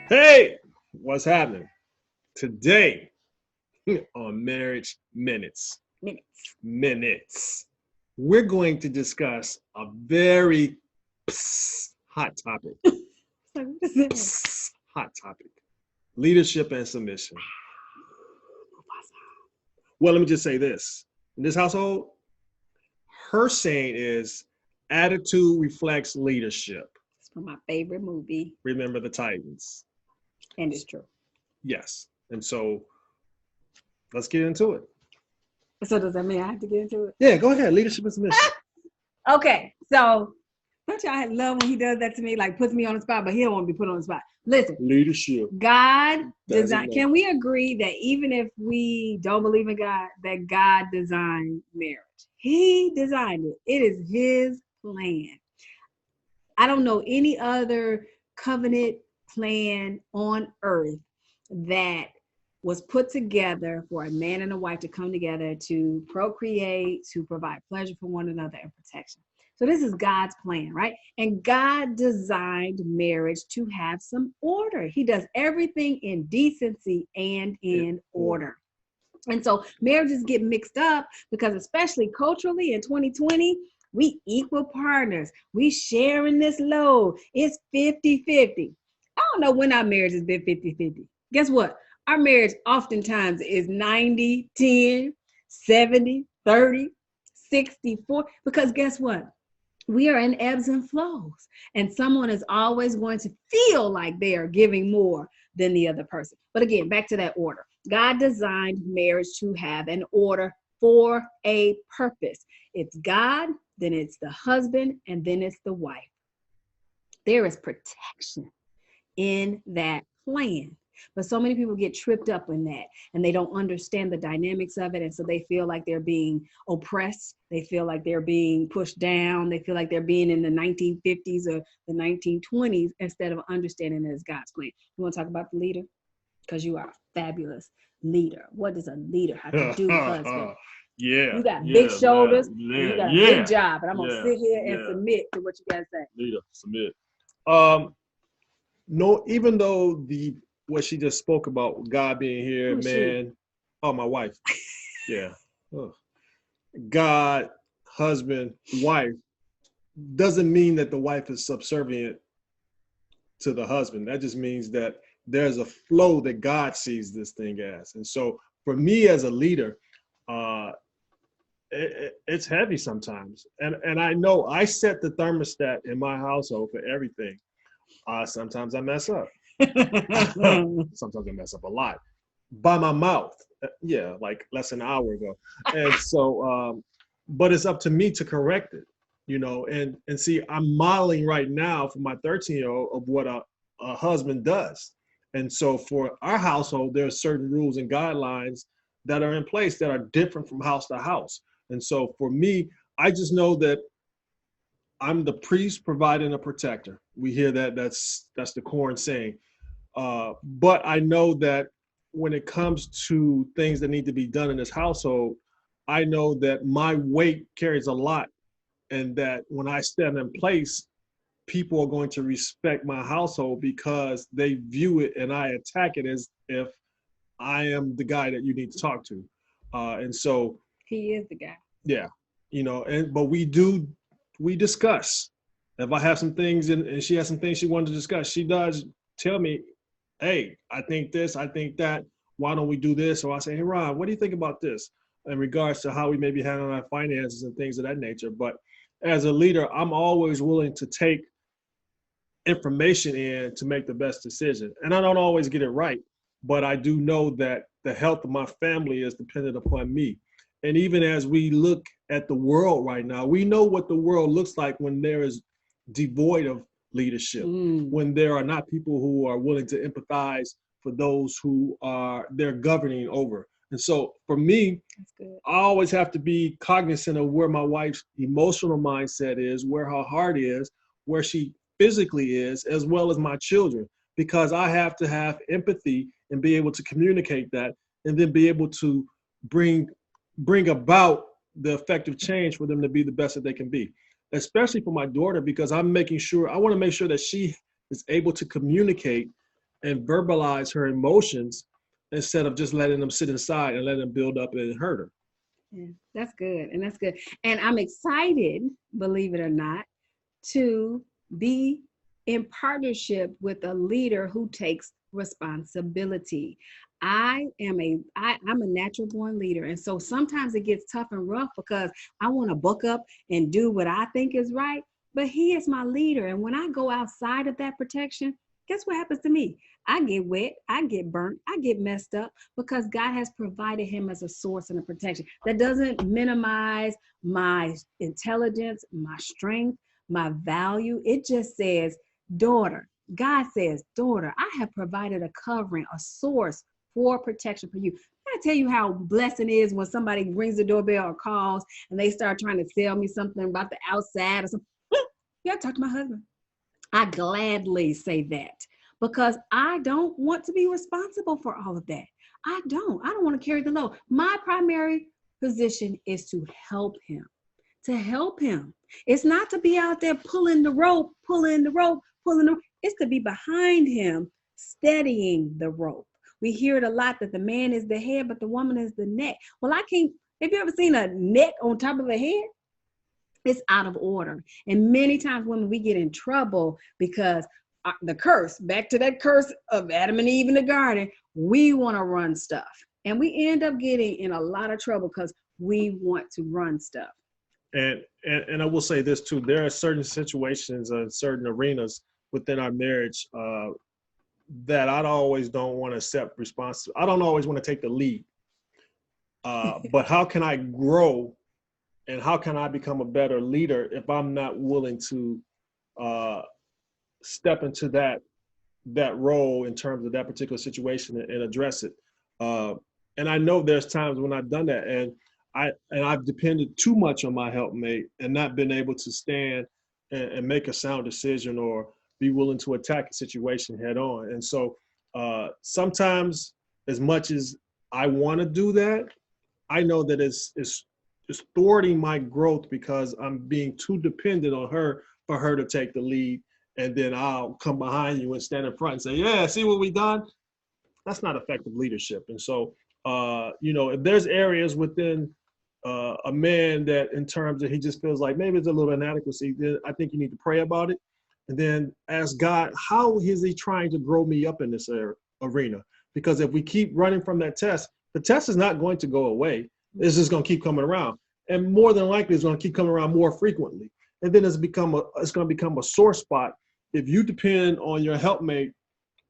Hey, what's happening? Today on Marriage Minutes, Minutes. we're going to discuss a very hot topic. So what does it mean? Hot topic. Leadership and submission. Well, let me just say this. In this household, her saying is attitude reflects leadership. It's from my favorite movie, Remember the Titans. and it's true. Yes. And so let's get into it. So does that mean I have to get into it? Yeah, go ahead. Leadership and submission. Okay, so don't y'all love when he does that to me, like puts me on the spot, but he don't want to be put on the spot. Listen, Leadership. God Doesn't designed. know. Can we agree that even if we don't believe in God, that God designed marriage? He designed it. It is His plan. I don't know any other covenant plan on earth that was put together for a man and a wife to come together to procreate, to provide pleasure for one another and protection. So this is God's plan, right? And God designed marriage to have some order. He does everything in decency and in order. And so marriages get mixed up because, especially culturally in 2020, we equal partners. We sharing this load. It's 50-50. I don't know when our marriage has been 50-50. Guess what? Our marriage oftentimes is 90-10, 70-30, 60-40. Because guess what? We are in ebbs and flows. And someone is always going to feel like they are giving more than the other person. But again, back to that order. God designed marriage to have an order for a purpose. It's God, then it's the husband, and then it's the wife. There is protection in that plan. But so many people get tripped up in that and they don't understand the dynamics of it. And so they feel like they're being oppressed. They feel like they're being pushed down. They feel like they're being in the 1950s or the 1920s instead of understanding it as God's plan. You want to talk about the leader? Because you are a fabulous leader. What does a leader have to do, husband? Yeah. You got big shoulders, and you got a big job, and I'm gonna yeah, sit here and yeah. submit to what you guys say. Leader, submit. No, even though what she just spoke about, God being here, Who's man. Oh, my wife. Yeah. Ugh. God, husband, wife, doesn't mean that the wife is subservient to the husband. That just means that there's a flow that God sees this thing as. And so for me as a leader, it's heavy sometimes. And I know I set the thermostat in my household for everything. Sometimes I mess up. Sometimes I mess up a lot by my mouth. Yeah, like less than an hour ago. And so, but it's up to me to correct it, and see, I'm modeling right now for my 13-year-old of what a husband does. And so for our household, there are certain rules and guidelines that are in place that are different from house to house. And so for me, I just know that I'm the priest providing a protector. We hear that that's the Koran saying. But I know that when it comes to things that need to be done in this household, I know that my weight carries a lot, and that when I stand in place, people are going to respect my household because they view it and I attack it as if I am the guy that you need to talk to. And so, He is the guy. yeah, but we discuss. If I have some things and she has some things she wanted to discuss, she does tell me, hey, I think this, I think that, why don't we do this? Or I say, hey, Ron, what do you think about this in regards to how we maybe handle our finances and things of that nature? But as a leader, I'm always willing to take information in to make the best decision. And I don't always get it right, but I do know that the health of my family is dependent upon me. And even as we look at the world right now, we know what the world looks like when there is devoid of leadership, when there are not people who are willing to empathize for those who they're governing over. And so for me, I always have to be cognizant of where my wife's emotional mindset is, where her heart is, where she physically is, as well as my children, because I have to have empathy and be able to communicate that, and then be able to bring about the effective change for them to be the best that they can be, especially for my daughter, because I want to make sure that she is able to communicate and verbalize her emotions instead of just letting them sit inside and letting them build up and hurt her. Yeah, that's good. And that's good. And I'm excited, believe it or not, to be in partnership with a leader who takes responsibility. I'm a natural born leader. And so sometimes it gets tough and rough because I want to buck up and do what I think is right. But he is my leader. And when I go outside of that protection, guess what happens to me? I get wet, I get burnt, I get messed up because God has provided him as a source and a protection. That doesn't minimize my intelligence, my strength, my value. It just says, daughter, God says, daughter, I have provided a covering, a source for protection for you. I tell you how blessed it is when somebody rings the doorbell or calls and they start trying to sell me something about the outside or something. Yeah, talk to my husband. I gladly say that because I don't want to be responsible for all of that. I don't want to carry the load. My primary position is to help him, to help him. It's not to be out there pulling the rope, pulling the rope, pulling the rope. It's to be behind him, steadying the rope. We hear it a lot that the man is the head, but the woman is the neck. Well, I can't. Have you ever seen a neck on top of a head? It's out of order. And many times women, we get in trouble because the curse, back to that curse of Adam and Eve in the garden, we want to run stuff. And we end up getting in a lot of trouble because we want to run stuff. And I will say this too, there are certain situations and certain arenas within our marriage that I always don't want to accept responsibility. I don't always want to take the lead. But how can I grow and how can I become a better leader if I'm not willing to step into that role in terms of that particular situation and address it? And I know there's times when I've done that, and I've depended too much on my helpmate and not been able to stand and make a sound decision or be willing to attack a situation head on. And so sometimes, as much as I want to do that, I know that it's thwarting my growth because I'm being too dependent on her for her to take the lead. And then I'll come behind you and stand in front and say, yeah, see what we done? That's not effective leadership. And so, if there's areas within a man that in terms of he just feels like maybe it's a little inadequacy, then I think you need to pray about it. And then ask God, how is he trying to grow me up in this arena? Because if we keep running from that test, the test is not going to go away. It's just going to keep coming around. And more than likely, it's going to keep coming around more frequently. And then it's going to become a sore spot. If you depend on your helpmate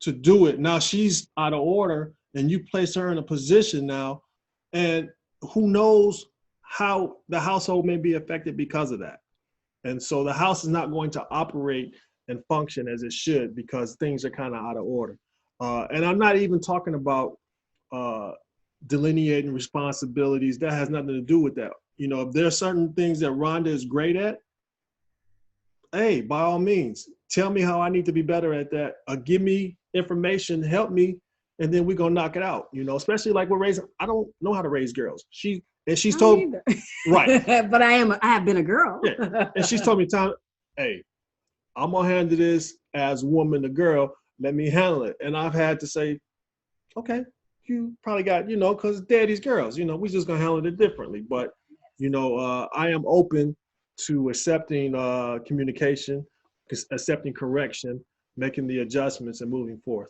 to do it, now she's out of order and you place her in a position now, and who knows how the household may be affected because of that. And so the house is not going to operate and function as it should because things are kind of out of order. And I'm not even talking about delineating responsibilities. That has nothing to do with that. If there are certain things that Rhonda is great at, hey, by all means, tell me how I need to be better at that. Give me information, help me, and then we're going to knock it out. Especially like we're raising, I don't know how to raise girls. She's told me, right. But I have been a girl. Yeah. And she's told me, Tom, hey, I'm going to handle this as woman to girl. Let me handle it. And I've had to say, okay, you probably got, because daddy's girls, we just going to handle it differently. But, I am open to accepting communication, accepting correction, making the adjustments and moving forth.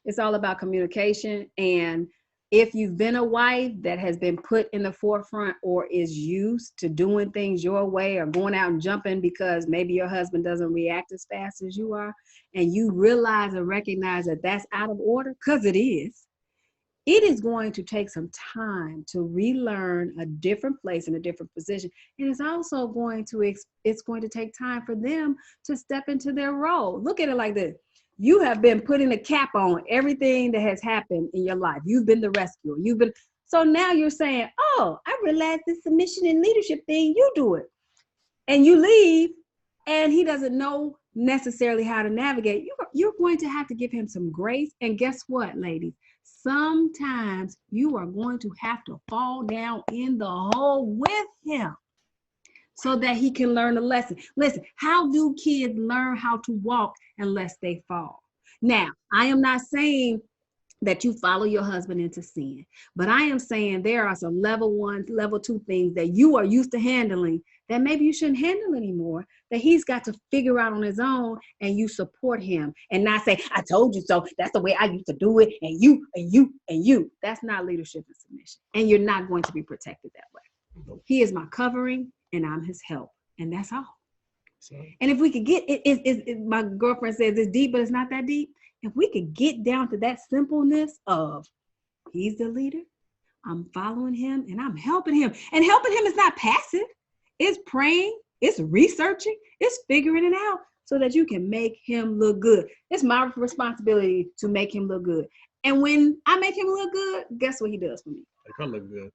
It's all about communication. And if you've been a wife that has been put in the forefront or is used to doing things your way or going out and jumping because maybe your husband doesn't react as fast as you are, and you realize and recognize that that's out of order, because it is going to take some time to relearn a different place in a different position. And it's also going to take time for them to step into their role. Look at it like this. You have been putting a cap on everything that has happened in your life. You've been the rescuer. So now you're saying, oh, I realize this submission and leadership thing, you do it. And you leave and he doesn't know necessarily how to navigate. You're going to have to give him some grace. And guess what, ladies? Sometimes you are going to have to fall down in the hole with him so that he can learn a lesson. Listen, how do kids learn how to walk unless they fall? Now, I am not saying that you follow your husband into sin, but I am saying there are some level 1, level 2 things that you are used to handling that maybe you shouldn't handle anymore, that he's got to figure out on his own, and you support him and not say, I told you so. That's the way I used to do it. And you, and you, and you. That's not leadership and submission. And you're not going to be protected that way. He is my covering and I'm his help. And that's all. And if we could get it, my girlfriend says it's deep, but it's not that deep. If we could get down to that simpleness of he's the leader, I'm following him and I'm helping him. And helping him is not passive. It's praying, it's researching, it's figuring it out so that you can make him look good. It's my responsibility to make him look good. And when I make him look good, guess what he does for me? Make her look good.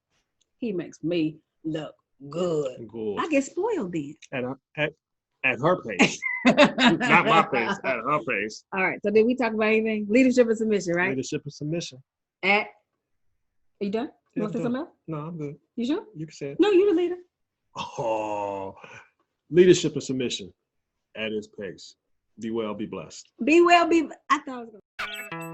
He makes me look good. I get spoiled then. At her pace. Not my pace, at her pace. All right. So did we talk about anything? Leadership and submission, right? Leadership and submission. Are you done? You want to say something else? No, I'm good. You sure? You can say it. No, you're the leader. Oh, leadership and submission at his pace. Be well, be blessed. Be well, be. I thought I was going to.